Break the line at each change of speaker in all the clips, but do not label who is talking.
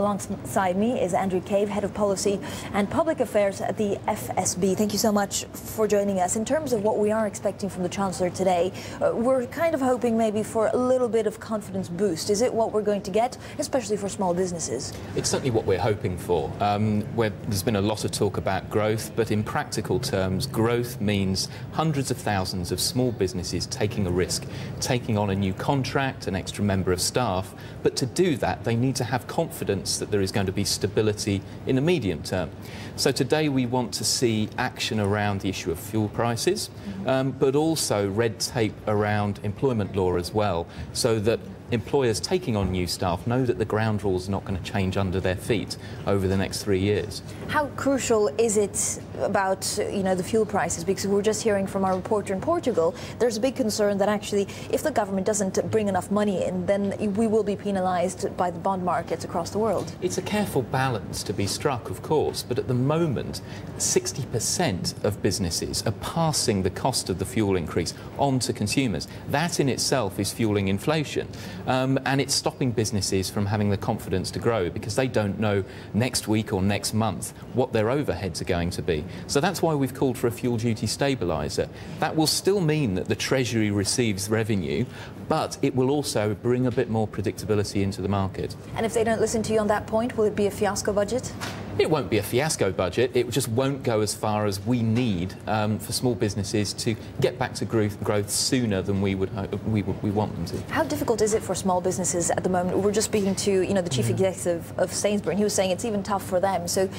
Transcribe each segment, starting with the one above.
Alongside me is Andrew Cave, Head of Policy and Public Affairs at the FSB. Thank you so much for joining us. In terms of what we are expecting from the Chancellor today, we're kind of hoping maybe for a little bit of confidence boost. Is it what we're going to get, especially for small businesses?
It's certainly what we're hoping for. Where there's been a lot of talk about growth, but in practical terms, growth means hundreds of thousands of small businesses taking a risk, taking on a new contract, an extra member of staff. But to do that, they need to have confidence that there is going to be stability in the medium term. So today we want to see action around the issue of fuel prices, but also red tape around employment law as well, so that employers taking on new staff know that the ground rules are not going to change under their feet over the next 3 years.
How crucial is it about, the fuel prices? Because we're just hearing from our reporter in Portugal, there's a big concern that actually if the government doesn't bring enough money in, then we will be penalised by the bond markets across the world.
It's a careful balance to be struck, of course, but at the moment 60% of businesses are passing the cost of the fuel increase on to consumers. That in itself is fueling inflation. And it's stopping businesses from having the confidence to grow because they don't know next week or next month what their overheads are going to be. So that's why we've called for a fuel duty stabiliser. That will still mean that the Treasury receives revenue, but it will also bring a bit more predictability into the market.
And if they don't listen to you on that point, will it be a fiasco budget?
It won't be a fiasco budget. It just won't go as far as we need for small businesses to get back to growth sooner than we want them to.
How difficult is it for small businesses at the moment? We're just speaking to the chief executive of Sainsbury's, and he was saying it's even tough for them. So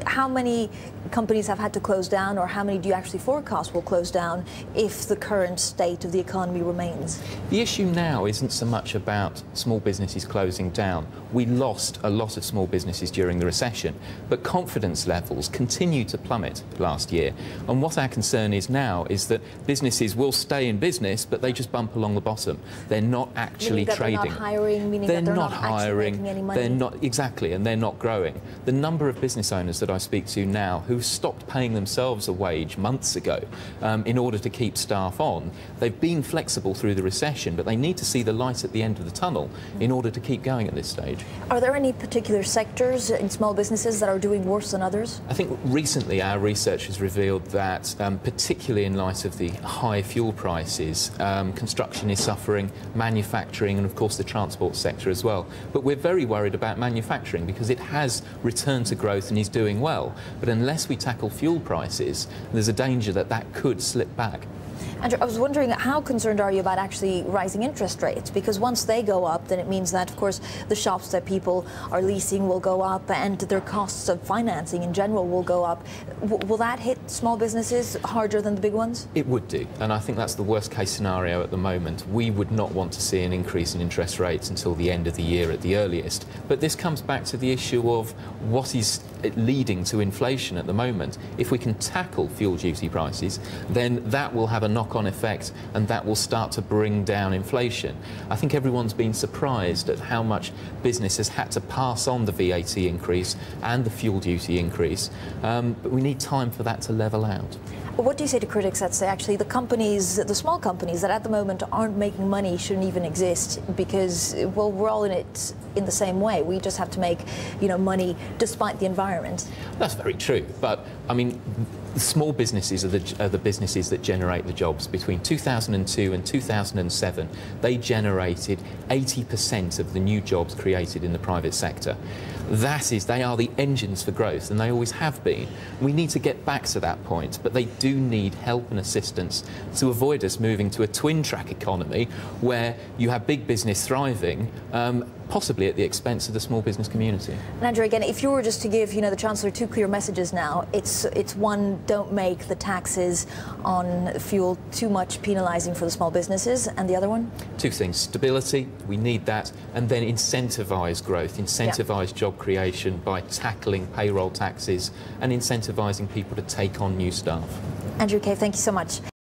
how many companies have had to close down, or how many do you actually forecast will close down if the current state of the economy remains?
The issue now isn't so much about small businesses closing down. We lost a lot of small businesses during the recession, but confidence levels continued to plummet last year. And what our concern is now is that businesses will stay in business, but they just bump along the bottom. They're not actually trading.
They're not hiring, meaning
they're
that they're
not
not
hiring,
actually making any money.
they're not, exactly, and they're not growing. The number of business owners that I speak to now who stopped paying themselves a wage months ago in order to keep staff on, they've been flexible through the recession, but they need to see the light at the end of the tunnel in order to keep going at this stage.
Are there any particular sectors in small businesses that are doing worse than others?
I think recently our research has revealed that, particularly in light of the high fuel prices, construction is suffering, manufacturing, and of course the transport sector as well. But we're very worried about manufacturing because it has returned to growth and is doing well. But unless we tackle fuel prices, there's a danger that that could slip back.
Andrew, I was wondering, how concerned are you about actually rising interest rates? Because once they go up, then it means that, of course, the shops that people are leasing will go up and their costs of financing in general will go up. Will that hit small businesses harder than the big ones?
It would do, and I think that's the worst case scenario at the moment. We would not want to see an increase in interest rates until the end of the year at the earliest. But this comes back to the issue of what is leading to inflation at the moment. If we can tackle fuel duty prices, then that will have a knock-on effect and that will start to bring down inflation. I think everyone's been surprised at how much business has had to pass on the VAT increase and the fuel duty increase, but we need time for that to level out.
What do you say to critics that say actually the companies, the small companies that at the moment aren't making money shouldn't even exist because, well, we're all in it in the same way. We just have to make, money despite the environment.
That's very true. But, I mean, small businesses are the businesses that generate the jobs. Between 2002 and 2007, they generated 80% of the new jobs created in the private sector. They are the engines for growth, and they always have been. We need to get back to that point, but they do need help and assistance to avoid us moving to a twin-track economy where you have big business thriving, possibly at the expense of the small business community.
And Andrew, again, if you were just to give, the Chancellor two clear messages now, it's one, don't make the taxes on fuel too much penalising for the small businesses, and the other one?
Two things: stability, we need that, and then incentivise growth, incentivise job creation by tackling payroll taxes and incentivising people to take on new staff.
Andrew Cave, thank you so much.